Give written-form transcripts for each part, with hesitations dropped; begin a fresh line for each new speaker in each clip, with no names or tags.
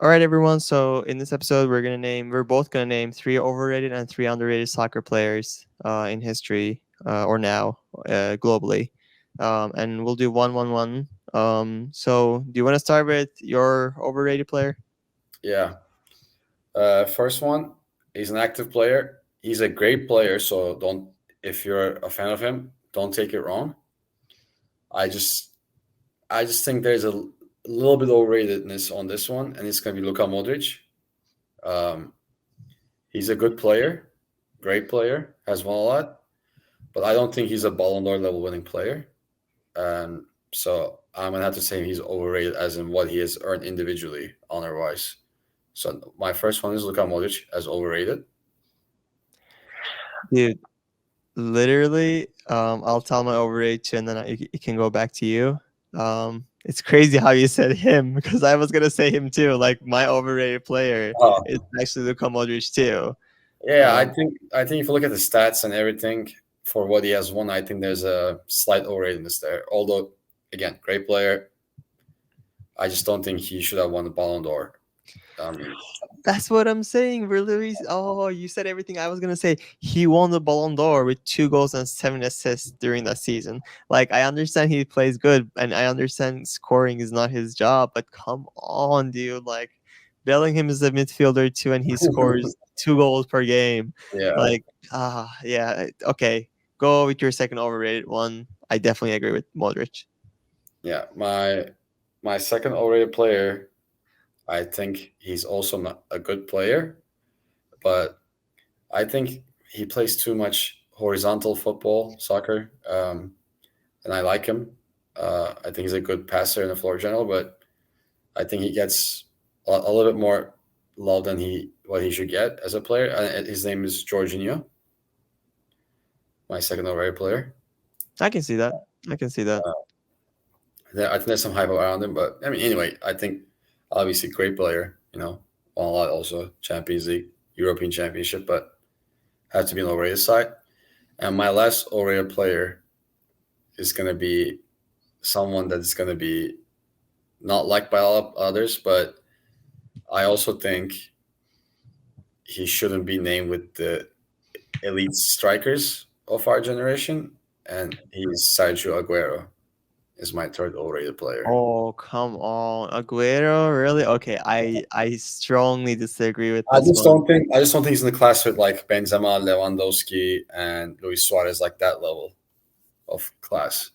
All right, everyone. So in this episode, we're both gonna name three overrated and three underrated soccer players in history or now globally, and we'll do one. So do you want to start with your overrated player?
Yeah. First one, he's an active player. He's a great player, so don't if you're a fan of him, don't take it wrong. I just I just think there's a little bit overratedness on this one, and it's gonna be Luka Modric. Um, he's a good player, great player, has won a lot, but I don't think he's a Ballon d'Or level winning player. And so I'm gonna have to say he's overrated as in what he has earned individually, honor wise. So my first one is Luka Modric as overrated.
Dude, literally, I'll tell my overrated two, and then it can go back to you. It's crazy how you said him because I was gonna say him too. Like my overrated player is
Oh,
actually Luka Modric too.
yeah, I
Um,
think I think if you look at the stats and everything for what he has won, I think there's a slight overratedness there. Although, again, great player. I just don't think he should have won the Ballon d'Or. I mean,
That's what I'm saying. Really, oh, you said everything I was gonna say. He won the Ballon d'Or with 2 goals and 7 assists during that season. Like, I understand he plays good, and I understand scoring is not his job. But come on, dude. Like, Bellingham is a midfielder too, and he scores 2 goals per game.
yeah,
Like, yeah. Okay, go with your second overrated one. I definitely agree with Modric.
yeah. My second overrated player, I think he's also not a good player, but I think he plays too much horizontal football, soccer, and I like him. I think he's a good passer in the floor general, but I think he gets a little bit more love than he what he should get as a player. His name is Jorginho, my second overrated player.
I can see that. I can see that.
Uh, I think there's some hype around him, but I mean, anyway, I think obviously great player. Won a lot also Champions League, European Championship, but had to be on the overrated side. And my last overrated player is going to be someone that's going to be not liked by a lot of others, but I also think he shouldn't be named with the elite strikers of our generation, and he's Sergio Aguero is my third overrated player.
Oh, come on. Aguero, really? Okay, I strongly disagree with
I
this
just
one.
don't think I just don't think he's in the class with like Benzema, Lewandowski, and Luis Suarez, like that level of class.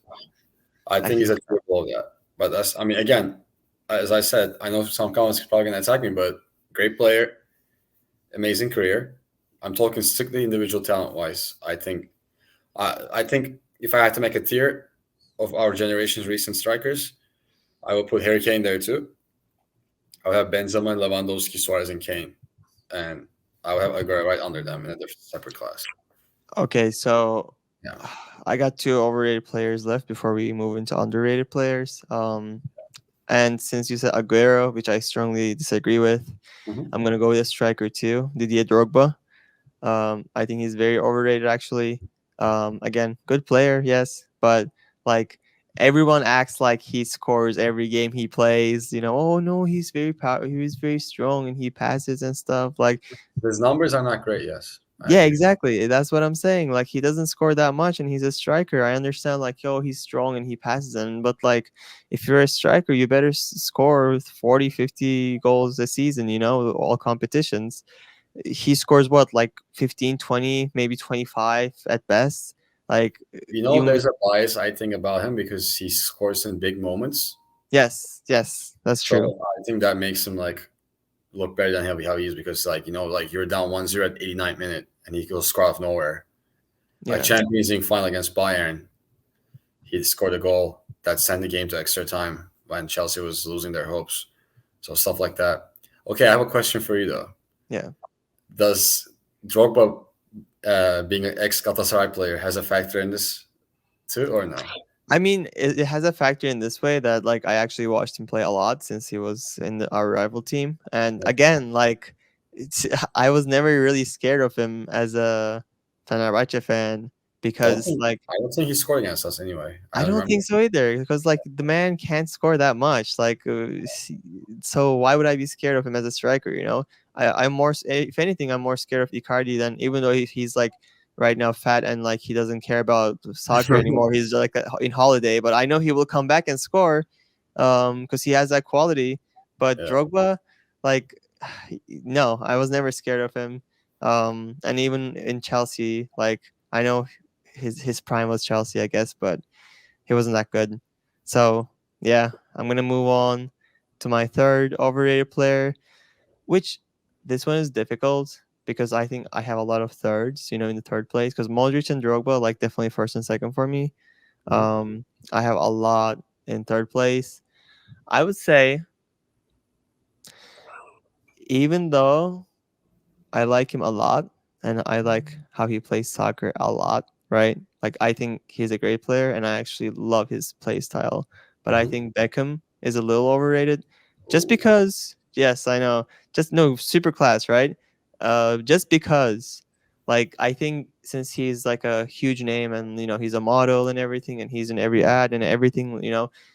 I
I
think he's
think
a tier below that. But that's I mean again, as I said, I know some comments are probably gonna attack me, but great player, amazing career. I'm talking strictly individual talent wise. I think if I had to make a tier of our generation's recent strikers, I would put Harry Kane there too. I would have Benzema, Lewandowski, Suarez, and Kane, and I would have Aguero right under them in a different separate class.
okay, so
Yeah.
I got two overrated players left before we move into underrated players. And since you said Aguero, which I strongly disagree with,
Hmm.
I'm gonna go with a striker too, Didier Drogba. I think he's very overrated actually. Again, good player, yes, but like everyone acts like he scores every game he plays. Oh no, he's very strong and he passes and stuff. Like,
His numbers are not great. Yes, I
yeah,
agree.
exactly. That's what I'm saying. Like, he doesn't score that much and he's a striker. I understand, like, yo, he's strong and he passes in, but like, if you're a striker, you better score 40, 50 goals a season, all competitions. He scores what, like 15, 20, maybe 25 at best. Like, even
There's a bias I think about him because he scores in big moments.
yes, yes, that's true.
So I think that makes him like look better than how he is because like you're down 1-0 at 89th minute and he goes score out of nowhere. Like
Yeah.
Champions League final against Bayern, he scored a goal that sent the game to extra time when Chelsea was losing their hopes. So stuff like that. Okay, I have a question for you though.
Yeah.
Does Drogba being an ex Galatasaray player has a factor in this too, or no?
I mean, it has a factor in this way that like I actually watched him play a lot since he was in our rival team, and again, like it's I was never really scared of him as a Fenerbahce fan. because like
I don't think he scored against us anyway. I
I
don't
don't
remember.
think so either, because like the man can't score that much. Like, so why would I be scared of him as a striker? You know, I'm more, if anything, I'm more scared of Icardi than, even though he's like right now fat and like he doesn't care about soccer anymore. He's like in holiday, but I know he will come back and score, because he has that quality. But
Yeah.
Drogba, like, no, I was never scared of him. And even in Chelsea, like I know his prime was Chelsea, I guess, but he wasn't that good. So yeah, I'm gonna move on to my third overrated player, which this one is difficult because I think I have a lot of thirds, in the third place, because Modric and Drogba, like, definitely first and second for me.
Mhm.
I have a lot in third place. I would say, even though I like him a lot, and I like how he plays soccer a lot, right? Like, I think he's a great player, and I actually love his play style. But I
Mhm.
think Beckham is a little overrated, just
Ooh.
because. Yes, I know. Just no, super class, right? Just because, like, I think since he's like a huge name, and he's a model and everything, and he's in every ad and everything,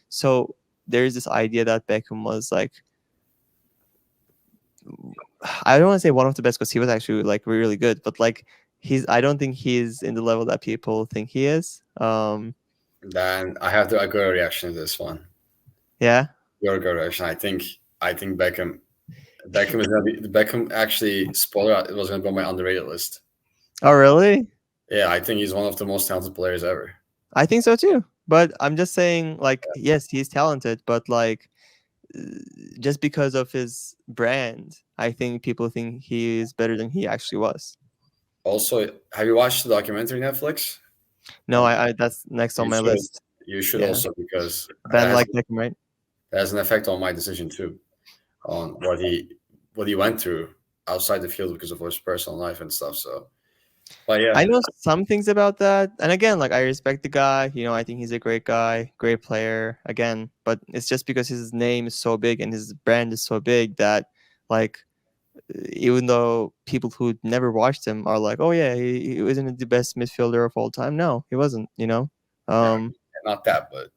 so there's this idea that Beckham was like, I don't want to say one of the best, because he was actually like really good, but like, I don't think he's in the level that people think he is.
Then I have to a good reaction to this one.
Yeah.
Your good reaction. I think Beckham is gonna be Beckham actually spoiler out, it was gonna be on my underrated list.
Oh, really?
Yeah, I think he's one of the most talented players ever.
I think so too. But I'm just saying, like, yes, he's talented, but like, uh, just because of his brand, I think people think he is better than he actually was.
Also, have you watched the documentary Netflix?
No,
On
I that's next on
you
my
should
list.
you should
Yeah,
also because
Ben like Beckham, right?
that has an effect on my decision too, on what he went through outside the field because of his personal life and stuff. So, but yeah,
I know some things about that. And again, like, I respect the guy. I think he's a great guy, great player. Again, but it's just because his name is so big and his brand is so big that, like, even though people who never watched him are like, "Oh yeah, he wasn't the best midfielder of all time." No, he wasn't.
yeah,
Um,
not that, but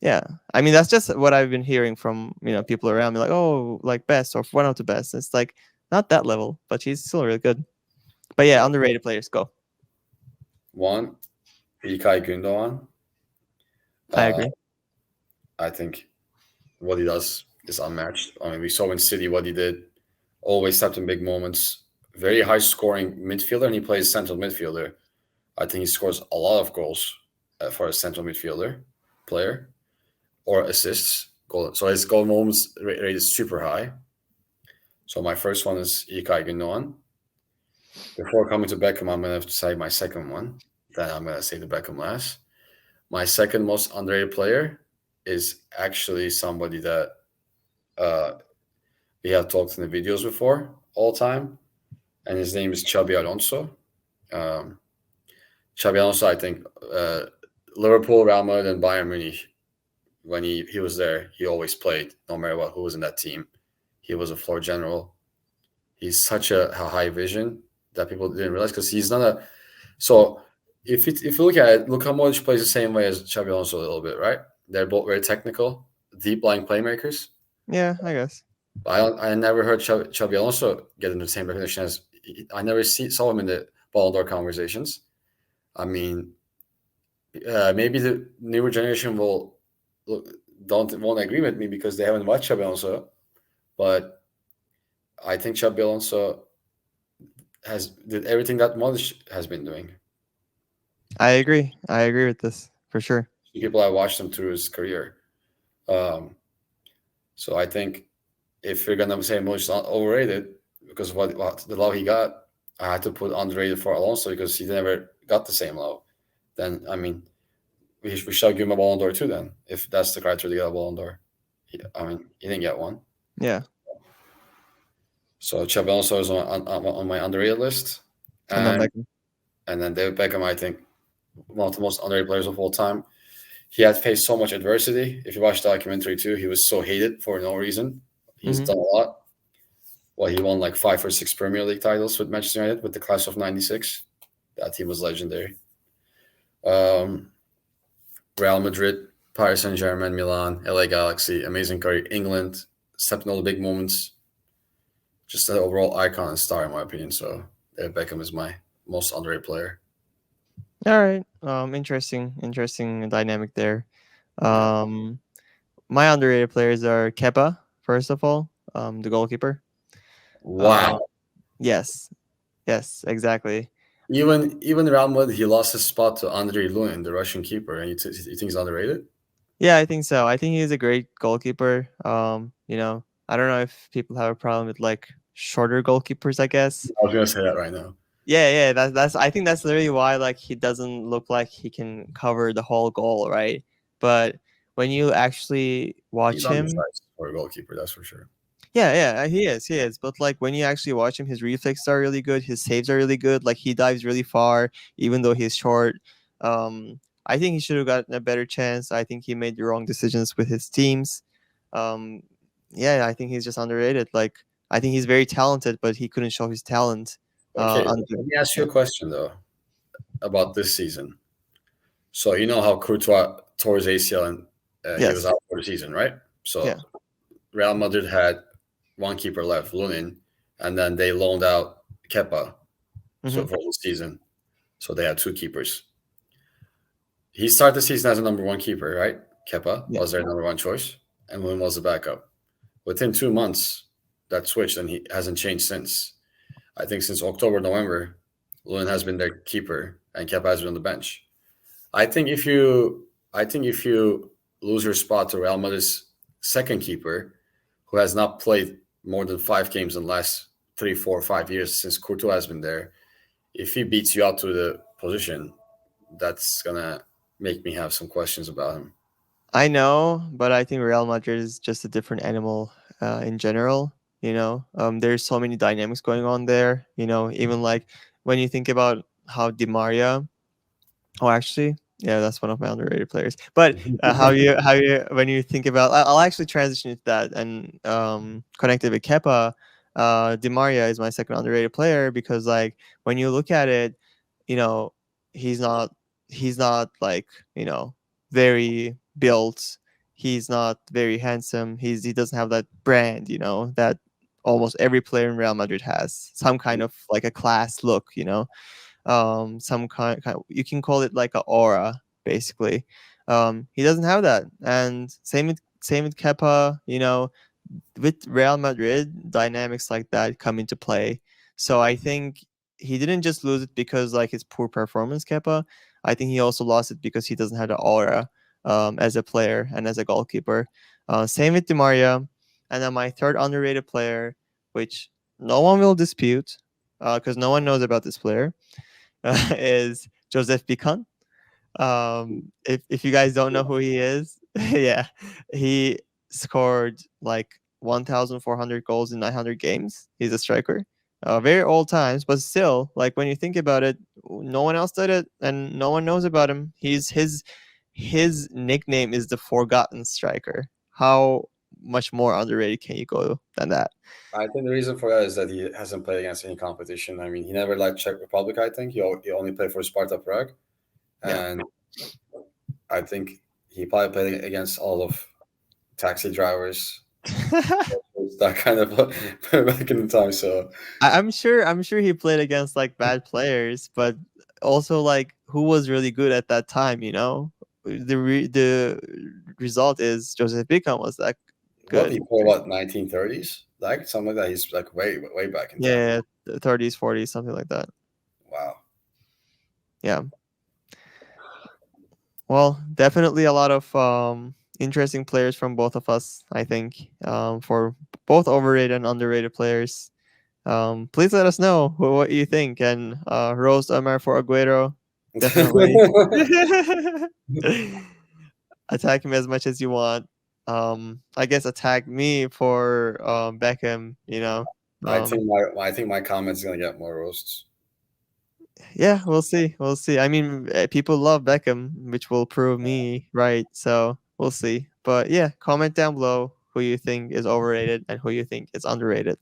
yeah. I mean, that's just what I've been hearing from people around me, like, "Oh, like best or one of the best." It's like not that level, but he's still really good. But yeah,
yeah.
underrated players. Go.
One, Ilkay Gündoğan.
I
Uh,
agree.
I think what he does is unmatched. I mean, we saw in City what he did. Always stepped in big moments. Very high scoring midfielder, and he plays central midfielder. I think he scores a lot of goals for a central midfielder player or assists. Goal. So his goal moments rate is super high. So my first one is Ilkay Gündoğan. Before coming to Beckham, I'm gonna have to say my second one. Then I'm gonna say the Beckham last. My second most underrated player is actually somebody that uh, we have talked in the videos before all time, and his name is Xabi Alonso. Um, Xabi Alonso, I think Liverpool, Real Madrid, and Bayern Munich. When he was there, he always played, no matter what who was in that team. He was a floor general. He's such a high vision that people didn't realize because he's not a. So if you look at it, Luka Modric plays the same way as Xabi Alonso a little bit, right? They're both very technical, deep lying playmakers.
Yeah, I guess.
I never heard Xabi Alonso get into the same recognition as I never saw him in the Ballon d'Or conversations. I mean, maybe the newer generation look, won't agree with me because they haven't watched Xabi Alonso, but I think Xabi Alonso has did everything that Modric has been doing.
I agree. I agree with this for sure.
People have watched him through his career. Um, so I think if you're gonna say Modric is not overrated because of what the love he got, I had to put underrated for Alonso because he never got the same love. Then I mean, we shall give him a Ballon d'Or too. Then if that's the criteria to get a Ballon d'Or, I mean, he didn't get one.
Yeah,
So Xabi Alonso is on my underrated list,
and then
and
Beckham.
and then David Beckham, I think one of the most underrated players of all time. He had faced so much adversity. If you watch the documentary too, he was so hated for no reason. He's
Hmm.
done a lot. Well, he won like 5 or 6 Premier League titles with Manchester United with the class of '96. That team was legendary. Um, Real Madrid, Paris Saint Germain, Milan, LA Galaxy, amazing career, England, stepped in all the big moments. Just an overall icon and star, in my opinion. So David Beckham is my most underrated player.
All right. Interesting dynamic there.
Yeah.
Um, my underrated players are Kepa, first of all, the goalkeeper.
Wow.
Uh, yes, yes, exactly.
Even Real Madrid, he lost his spot to Andrei Lunin, the Russian keeper, and you think he's underrated?
Yeah, I think so. I think he's a great goalkeeper. I don't know if people have a problem with like shorter goalkeepers, I guess.
I was gonna say that right now.
Yeah. That's I think that's literally why like he doesn't look like he can cover the whole goal, right? But when you actually
He's
watch him,
undersized for a goalkeeper, that's for sure.
yeah, he is. But like when you actually watch him, his reflexes are really good. His saves are really good. Like he dives really far, even though he's short. I think he should have gotten a better chance. I think he made the wrong decisions with his teams. Um, yeah, I think he's just underrated. Like I think he's very talented, but he couldn't show his talent.
Okay,
Under
let me ask you
yeah.
a question though about this season. So you know how Courtois tore his ACL and he was
Yes.
out for the season, right?
Yeah.
So Real Madrid had one keeper left, Lunin, and then they loaned out Kepa
Mm-hmm.
so for the season. So they had two keepers. He started the season as a number one keeper, right? Kepa
Yeah.
was their number one choice, and Lunin was the backup. Within 2 months, that switched, and he hasn't changed since. I think since October, November, Lunin has been their keeper, and Kepa has been on the bench. I think if you, I think if you lose your spot to Real Madrid's second keeper, who has not played more than 5 games in the last 3, 4, 5 years since Courtois has been there, if he beats you out to the position, that's gonna make me have some questions about him.
I know, but I think Real Madrid is just a different animal in general. There's so many dynamics going on there. Even like when you think about how Di Maria. Oh, actually, yeah, that's one of my underrated players. But how you when you think about, I'll actually transition into that and connect it with Kepa. Di Maria is my second underrated player because like when you look at it, you know, he's not he's not like very built. He's not very handsome. He doesn't have that brand, that almost every player in Real Madrid has some kind of like a class look, some kind you can call it like a aura basically. He doesn't have that, and same with Kepa. With Real Madrid, dynamics like that come into play. So I think he didn't just lose it because like his poor performance, Kepa. I think he also lost it because he doesn't have the aura as a player and as a goalkeeper. Same with Di Maria. And then my third underrated player, which no one will dispute because no one knows about this player, is Joseph Pican. If you guys don't know who he is, yeah, he scored like 1,400 goals in 900 games. He's a striker. Very old times, but still, like when you think about it, no one else did it, and no one knows about him. His nickname is the Forgotten Striker. How much more underrated can you go than that?
I think the reason for that is that he hasn't played against any competition. I mean, he never liked Czech Republic. I think he only played for Sparta Prague,
Yeah.
and I think he probably played against all of taxi drivers, that kind of back in the time. So
I'm sure he played against like bad players, but also like who was really good at that time, the result is Joseph Bickham was that
what
good.
he played, what 1930s, like something like that. He's like way back in time.
Yeah, 30s, 40s, something like that.
Wow.
Yeah. Well, definitely a lot of interesting players from both of us, I think. For both overrated and underrated players. Please let us know what you think and roast Omar for Aguero. Definitely. Attack him as much as you want. I guess attack me for Beckham. Um,
I think my comment's gonna get more roasts.
yeah, we'll see. We'll see. I mean, people love Beckham, which will prove me right. So we'll see. But yeah, comment down below who you think is overrated and who you think is underrated.